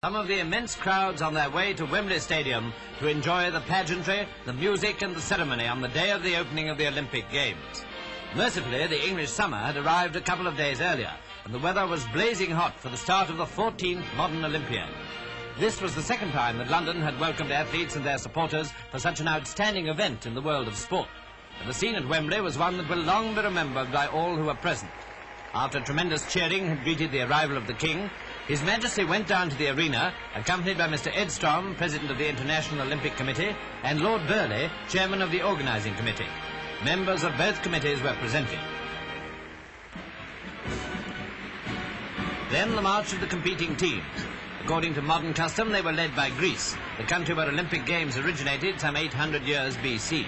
Some of the immense crowds on their way to Wembley Stadium to enjoy the pageantry, the music and the ceremony on the day of the opening of the Olympic Games. Mercifully, the English summer had arrived a couple of days earlier, and the weather was blazing hot for the start of the 14th modern Olympiad. This was the second time that London had welcomed athletes and their supporters for such an outstanding event in the world of sport. And the scene at Wembley was one that will long be remembered by all who were present. After tremendous cheering had greeted the arrival of the King, His Majesty went down to the arena, accompanied by Mr. Edstrom, President of the International Olympic Committee, and Lord Burleigh, Chairman of the Organising Committee. Members of both committees were presented. Then the march of the competing teams. According to modern custom, they were led by Greece, the country where Olympic Games originated some 800 years BC.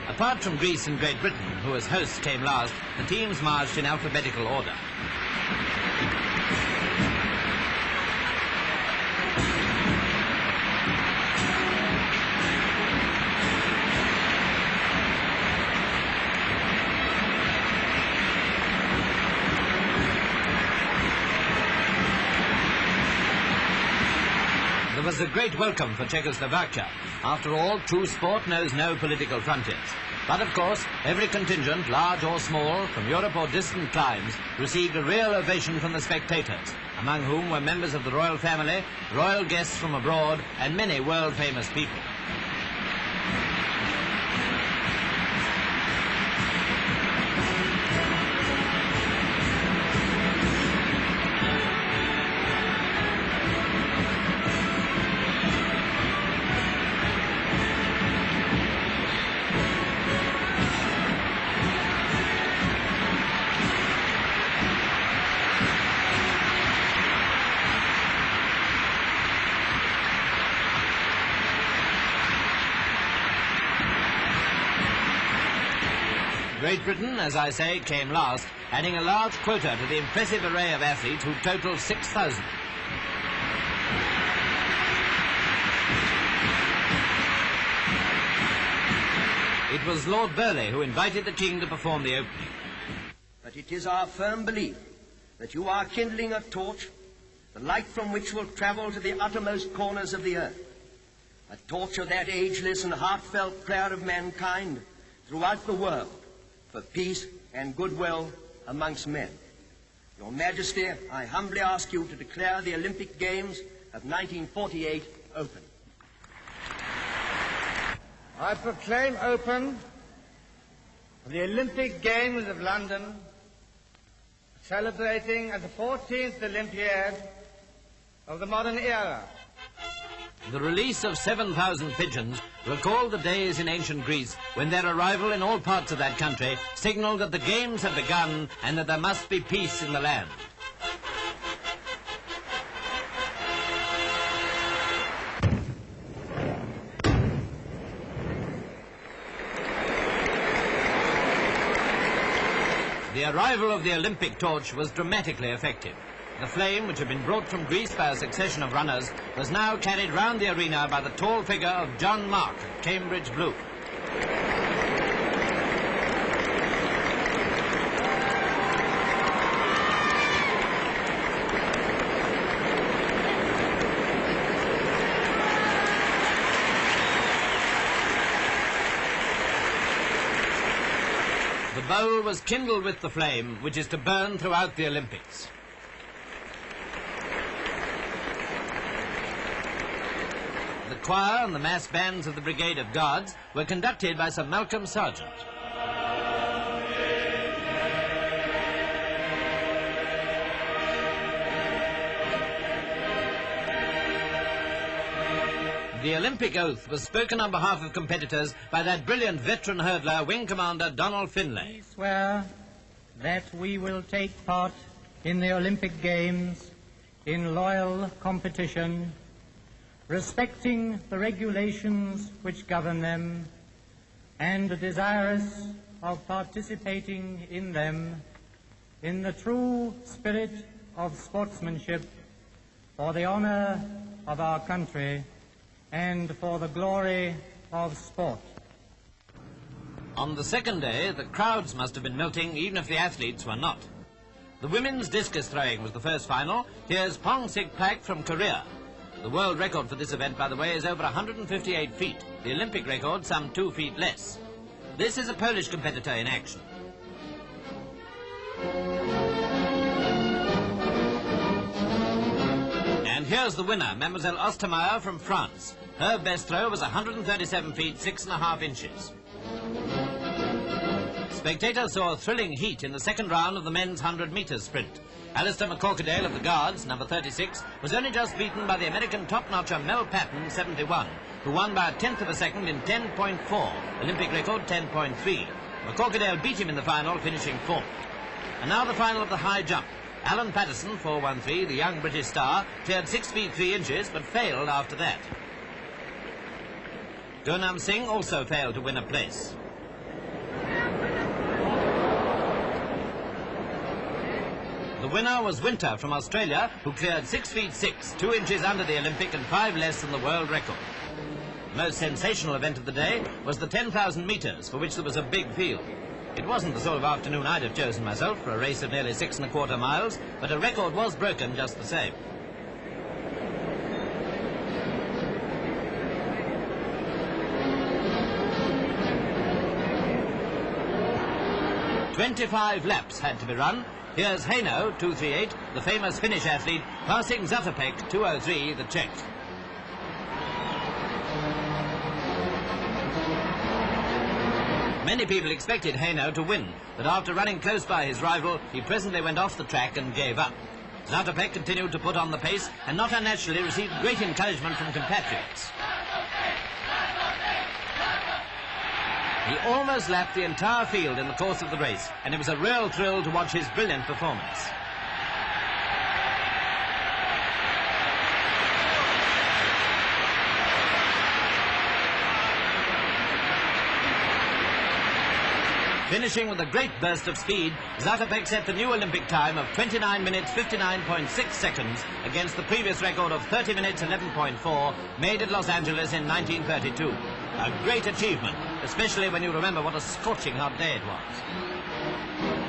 Apart from Greece and Great Britain, who as hosts came last, the teams marched in alphabetical order. There was a great welcome for Czechoslovakia. After all, true sport knows no political frontiers. But of course, every contingent, large or small, from Europe or distant climes, received a real ovation from the spectators, among whom were members of the royal family, royal guests from abroad, and many world-famous people. Great Britain, as I say, came last, adding a large quota to the impressive array of athletes who totaled 6,000. It was Lord Burleigh who invited the King to perform the opening. But it is our firm belief that you are kindling a torch, the light from which will travel to the uttermost corners of the earth. A torch of that ageless and heartfelt prayer of mankind throughout the world, for peace and goodwill amongst men. Your Majesty, I humbly ask you to declare the Olympic Games of 1948 open. I proclaim open the Olympic Games of London, celebrating the 14th Olympiad of the modern era. The release of 7,000 pigeons recalled the days in ancient Greece when their arrival in all parts of that country signaled that the games had begun and that there must be peace in the land. The arrival of the Olympic torch was dramatically effective. The flame, which had been brought from Greece by a succession of runners, was now carried round the arena by the tall figure of John Mark of Cambridge Blue. The bowl was kindled with the flame, which is to burn throughout the Olympics. The choir and the mass bands of the Brigade of Guards were conducted by Sir Malcolm Sargent. The Olympic oath was spoken on behalf of competitors by that brilliant veteran hurdler, Wing Commander Donald Finlay. We swear that we will take part in the Olympic Games in loyal competition, respecting the regulations which govern them, and desirous of participating in them in the true spirit of sportsmanship for the honor of our country and for the glory of sport. On the second day, the crowds must have been melting even if the athletes were not. The women's discus throwing was the first final. Here's Pong Sik Pak from Korea. The world record for this event, by the way, is over 158 feet. The Olympic record, some 2 feet less. This is a Polish competitor in action. And here's the winner, Mademoiselle Ostermeyer from France. Her best throw was 137 feet, 6.5 inches. Spectators saw a thrilling heat in the second round of the men's 100 metres sprint. Alistair McCorquodale of the Guards, number 36, was only just beaten by the American top-notcher Mel Patton, 71, who won by a tenth of a second in 10.4, Olympic record 10.3. McCorquodale beat him in the final, finishing fourth. And now the final of the high jump. Alan Patterson, 4.13, the young British star, cleared 6 feet 3 inches, but failed after that. Gurnam Singh also failed to win a place. The winner was Winter from Australia, who cleared 6 feet 6, 2 inches under the Olympic and 5 less than the world record. The most sensational event of the day was the 10,000 metres, for which there was a big field. It wasn't the sort of afternoon I'd have chosen myself for a race of nearly 6.25 miles, but a record was broken just the same. "25 laps had to be run. Here's Haino, 2.38, the famous Finnish athlete, passing Zatopek, 2.03, the Czech. Many people expected Haino to win, but after running close by his rival, he presently went off the track and gave up. Zatopek continued to put on the pace and not unnaturally received great encouragement from compatriots. He almost lapped the entire field in the course of the race, and it was a real thrill to watch his brilliant performance. Finishing with a great burst of speed, Zatopek set the new Olympic time of 29 minutes 59.6 seconds against the previous record of 30 minutes 11.4 made at Los Angeles in 1932. A great achievement, especially when you remember what a scorching hot day it was.